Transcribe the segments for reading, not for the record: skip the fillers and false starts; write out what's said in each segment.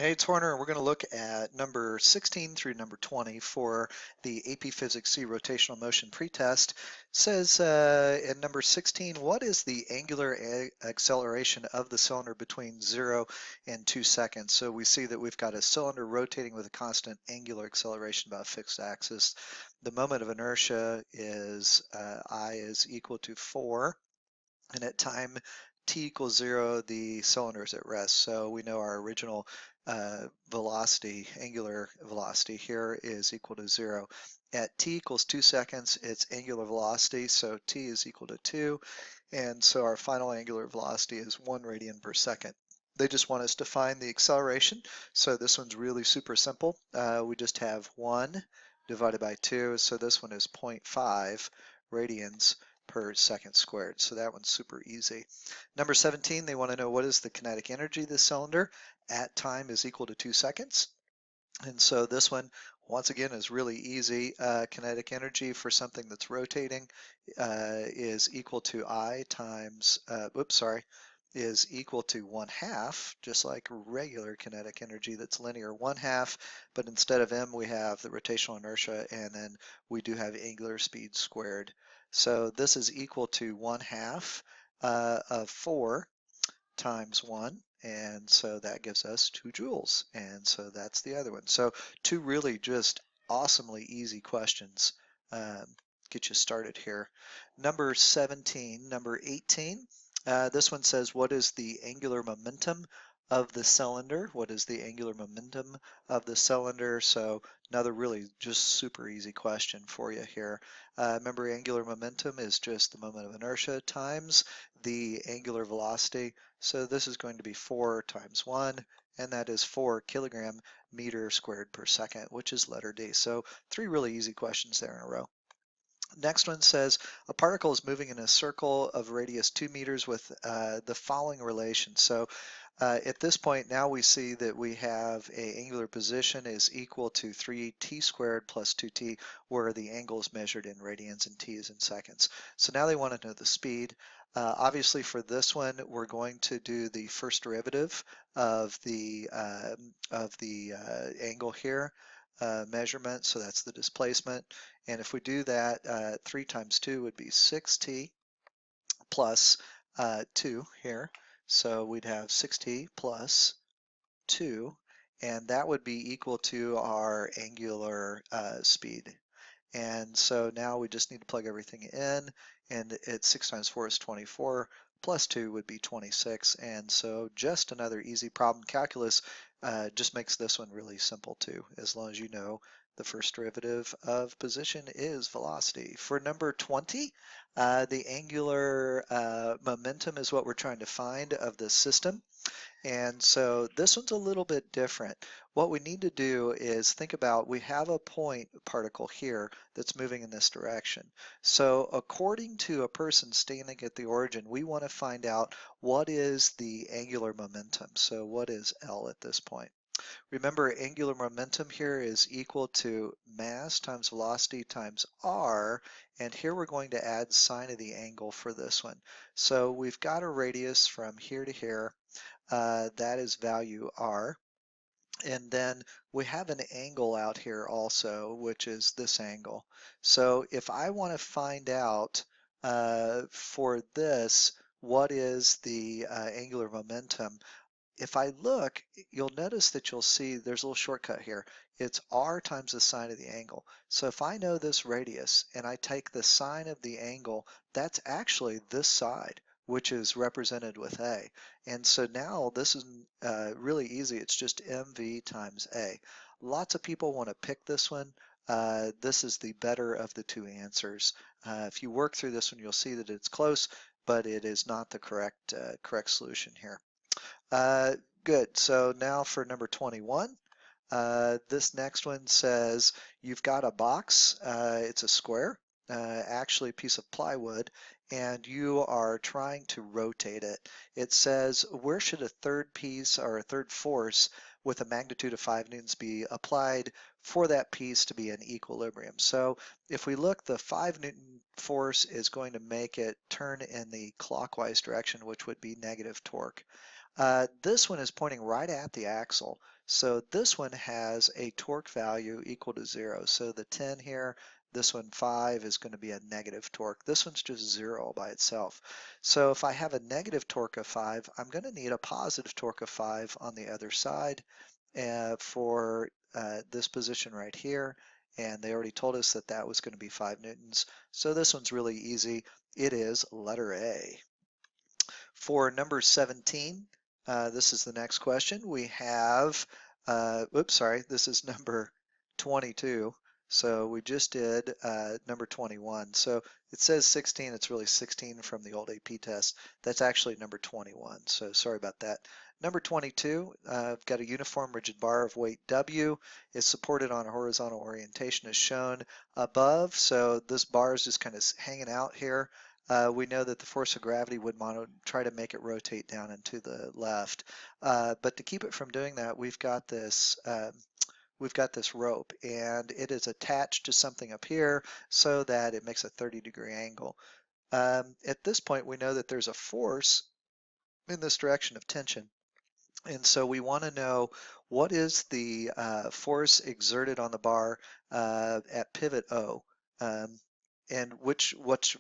Hey, it's Horner, and we're going to look at number 16 through number 20 for the AP Physics C rotational motion pretest. It says in number 16, what is the angular acceleration of the cylinder between 0 and 2 seconds? So we see that we've got a cylinder rotating with a constant angular acceleration about a fixed axis. The moment of inertia is I is equal to 4, and at time t equals 0, the cylinder is at rest. So we know our original velocity, angular velocity here is equal to 0. At t equals 2 seconds, it's angular velocity, so t is equal to 2, and so our final angular velocity is 1 radian per second. They just want us to find the acceleration, so this one's really super simple. We just have 1 divided by 2, so this one is 0.5 radians per second squared. So that one's super easy. Number 17, they want to know what is the kinetic energy of the cylinder at time is equal to 2 seconds. And so this one, once again, is really easy. Kinetic energy for something that's rotating is equal to I times, is equal to 1/2, just like regular kinetic energy that's linear, 1/2, but instead of m we have the rotational inertia, and then we do have angular speed squared. So this is equal to 1/2 of 4 times 1, and so that gives us 2 joules, and so that's the other one. So two really just awesomely easy questions. Um, get you started here. Number 17, number 18, this one says, what is the angular momentum of the cylinder? What is the angular momentum of the cylinder? So another really just super easy question for you here. Remember, angular momentum is just the moment of inertia times the angular velocity. So this is going to be 4 times 1, and that is 4 kilogram meter squared per second, which is letter D. So 3 really easy questions there in a row. Next one says a particle is moving in a circle of radius 2 meters with the following relation. So at this point now we see that we have a angular position is equal to 3t squared plus 2t, where the angle is measured in radians and t is in seconds. So now they want to know the speed. Obviously for this one we're going to do the first derivative of the angle here. Measurement, so that's the displacement. And if we do that, 3 times 2 would be 6t plus 2 here. So we'd have 6t plus 2, and that would be equal to our angular speed. And so now we just need to plug everything in, and it's 6 times 4 is 24, plus 2 would be 26, and so just another easy problem. Calculus just makes this one really simple too, as long as you know the first derivative of position is velocity. For number 20, the angular momentum is what we're trying to find of the system. And so this one's a little bit different. What we need to do is think about, we have a point particle here that's moving in this direction. So according to a person standing at the origin, we want to find out what is the angular momentum. So what is L at this point? Remember, angular momentum here is equal to mass times velocity times r, and here we're going to add sine of the angle for this one. So we've got a radius from here to here. That is value r. And then we have an angle out here also, which is this angle. So if I want to find out for this, what is the angular momentum, if I look, you'll notice that you'll see there's a little shortcut here. It's r times the sine of the angle. So if I know this radius and I take the sine of the angle, that's actually this side, which is represented with A. And so now this is really easy. It's just mv times A. Lots of people want to pick this one. This is the better of the two answers. If you work through this one, you'll see that it's close, but it is not the correct solution here. Good. So now for number 21. This next one says you've got a box. It's a square, actually a piece of plywood, and you are trying to rotate it. It says, where should a third piece or a third force with a magnitude of 5 newtons be applied for that piece to be in equilibrium? So if we look, the 5 Newton force is going to make it turn in the clockwise direction, which would be negative torque. This one is pointing right at the axle. So this one has a torque value equal to 0. So the 10 here, this one 5 is going to be a negative torque. This one's just 0 by itself. So if I have a negative torque of 5, I'm going to need a positive torque of 5 on the other side for this position right here. And they already told us that that was going to be 5 newtons. So this one's really easy. It is letter A. For number 17, this is the next question. We have, oops, sorry, this is number 22. So we just did number 21. So it says 16, it's really 16 from the old AP test. That's actually number 21, so sorry about that. Number 22, I've got a uniform rigid bar of weight W. It's supported on a horizontal orientation as shown above. So this bar is just kind of hanging out here. We know that the force of gravity would want to try to make it rotate down and to the left. But to keep it from doing that, we've got this rope, and it is attached to something up here so that it makes a 30-degree angle. At this point, we know that there's a force in this direction of tension. And so we want to know what is the force exerted on the bar at pivot O, and which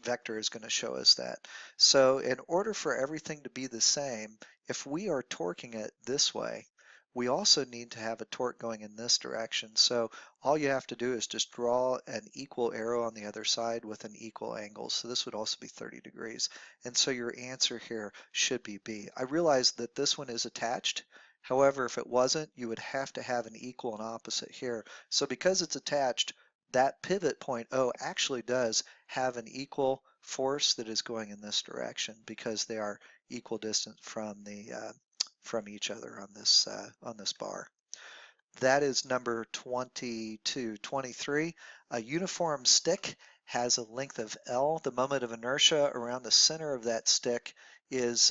vector is going to show us that. So in order for everything to be the same, if we are torquing it this way, we also need to have a torque going in this direction. So all you have to do is just draw an equal arrow on the other side with an equal angle. So this would also be 30 degrees. And so your answer here should be B. I realize that this one is attached. However, if it wasn't, you would have to have an equal and opposite here. So because it's attached, that pivot point O actually does have an equal force that is going in this direction because they are equal distance from the from each other on this bar. That is number 22. 23, a uniform stick has a length of L. The moment of inertia around the center of that stick is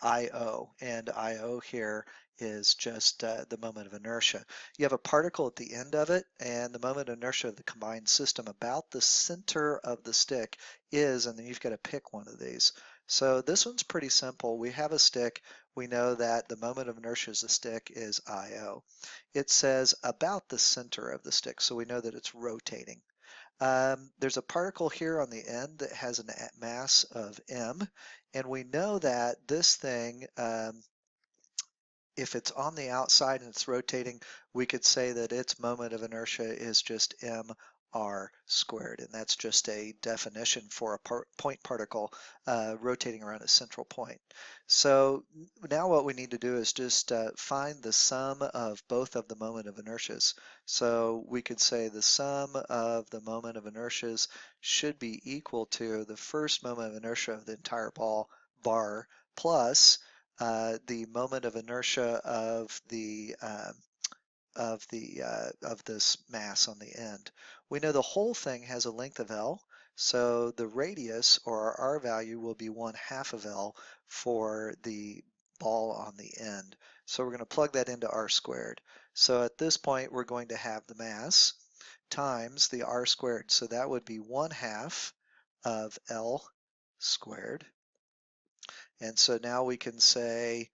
IO, and IO here is just the moment of inertia. You have a particle at the end of it, and the moment of inertia of the combined system about the center of the stick is, and then you've got to pick one of these. So this one's pretty simple. We have a stick. We know that the moment of inertia of the stick is IO. It says about the center of the stick, so we know that it's rotating. There's a particle here on the end that has a mass of m, and we know that this thing, if it's on the outside and it's rotating, we could say that its moment of inertia is just mr squared, and that's just a definition for a point particle rotating around a central point. So now what we need to do is just find the sum of both of the moment of inertias. So we could say the sum of the moment of inertias should be equal to the first moment of inertia of the entire bar plus the moment of inertia of this mass on the end. We know the whole thing has a length of L, so the radius or our R value will be 1/2 of L for the ball on the end. So we're going to plug that into R squared. So at this point we're going to have the mass times the R squared. So that would be 1/2 of L squared. And so now we can say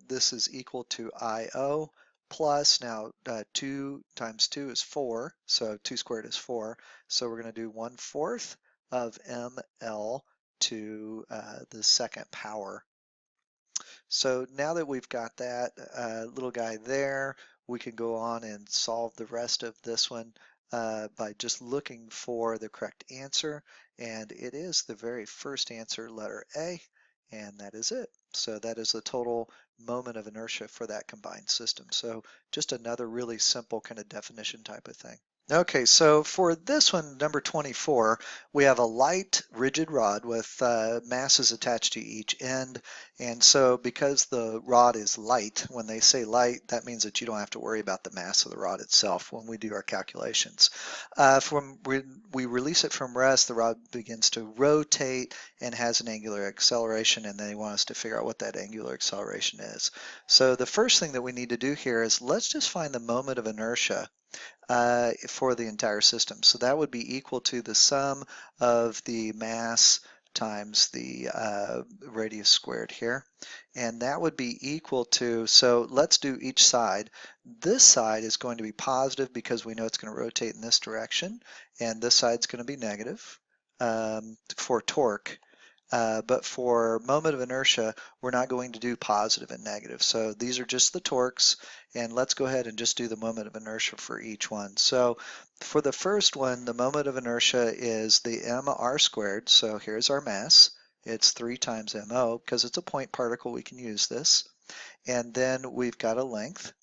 this is equal to IO plus, now 2 times 2 is 4, so 2 squared is 4. So we're going to do 1/4 of ml to the second power. So now that we've got that little guy there, we can go on and solve the rest of this one by just looking for the correct answer. And it is the very first answer, letter A, and that is it. So that is the total moment of inertia for that combined system. So just another really simple kind of definition type of thing. Okay, so for this one, number 24, we have a light rigid rod with masses attached to each end. And so because the rod is light, when they say light, that means that you don't have to worry about the mass of the rod itself when we do our calculations. When we release it from rest, the rod begins to rotate and has an angular acceleration, and they want us to figure out what that angular acceleration is. So the first thing that we need to do here is let's just find the moment of inertia for the entire system. So that would be equal to the sum of the mass times the radius squared here. And that would be equal to, so let's do each side. This side is going to be positive because we know it's going to rotate in this direction, and this side's going to be negative for torque. But for moment of inertia, we're not going to do positive and negative. So these are just the torques, and let's go ahead and just do the moment of inertia for each one. So for the first one, the moment of inertia is the mr squared. So here's our mass. It's 3 times mo. Because it's a point particle, we can use this. And then we've got a length,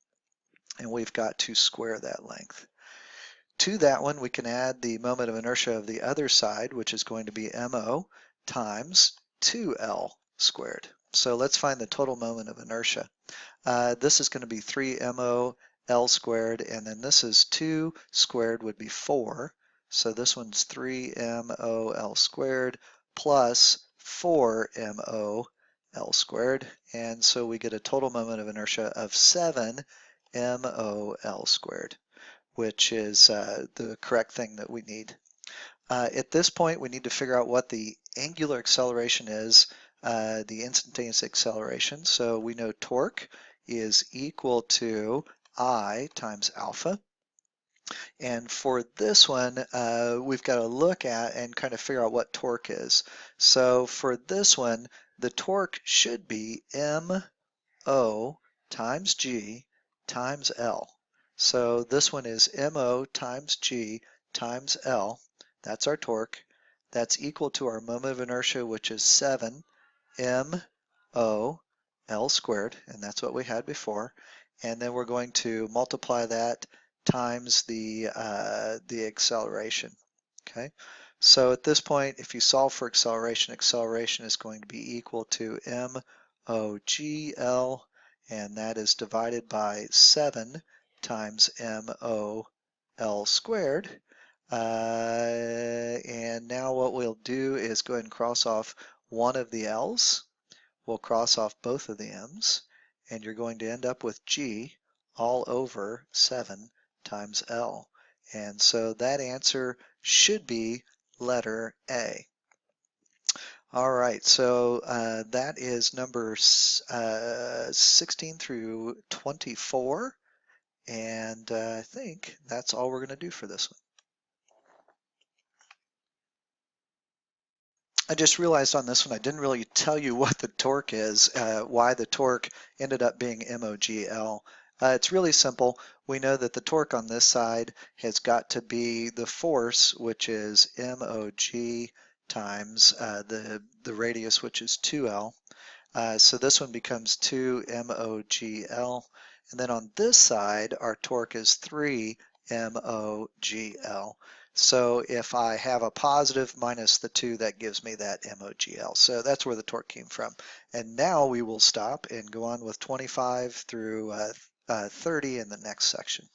and we've got to square that length. To that one, we can add the moment of inertia of the other side, which is going to be mo times 2L squared. So let's find the total moment of inertia. This is going to be 3mo L squared, and then this is 2 squared would be 4. So this one's 3mo L squared plus 4mo L squared. And so we get a total moment of inertia of 7mo L squared, which is the correct thing that we need. At this point, we need to figure out what the angular acceleration is, the instantaneous acceleration. So we know torque is equal to I times alpha. And for this one, we've got to look at and kind of figure out what torque is. So for this one, the torque should be mo times g times L. So this one is mo times g times L. That's our torque. That's equal to our moment of inertia, which is 7 mo L squared, and that's what we had before. And then we're going to multiply that times the acceleration. Okay. So at this point, if you solve for acceleration, acceleration is going to be equal to MOGL, and that is divided by 7 times MOL squared. And now what we'll do is go ahead and cross off one of the L's. We'll cross off both of the M's, and you're going to end up with G all over 7 times L. And so that answer should be letter A. All right, so that is number 16 through 24, and I think that's all we're going to do for this one. I just realized on this one I didn't really tell you what the torque is, why the torque ended up being MOGL. It's really simple. We know that the torque on this side has got to be the force, which is MOG times the radius, which is 2L. So this one becomes 2 MOGL. And then on this side, our torque is 3 MOGL. So if I have a positive minus the 2, that gives me that MOGL. So that's where the torque came from. And now we will stop and go on with 25 through 30 in the next section.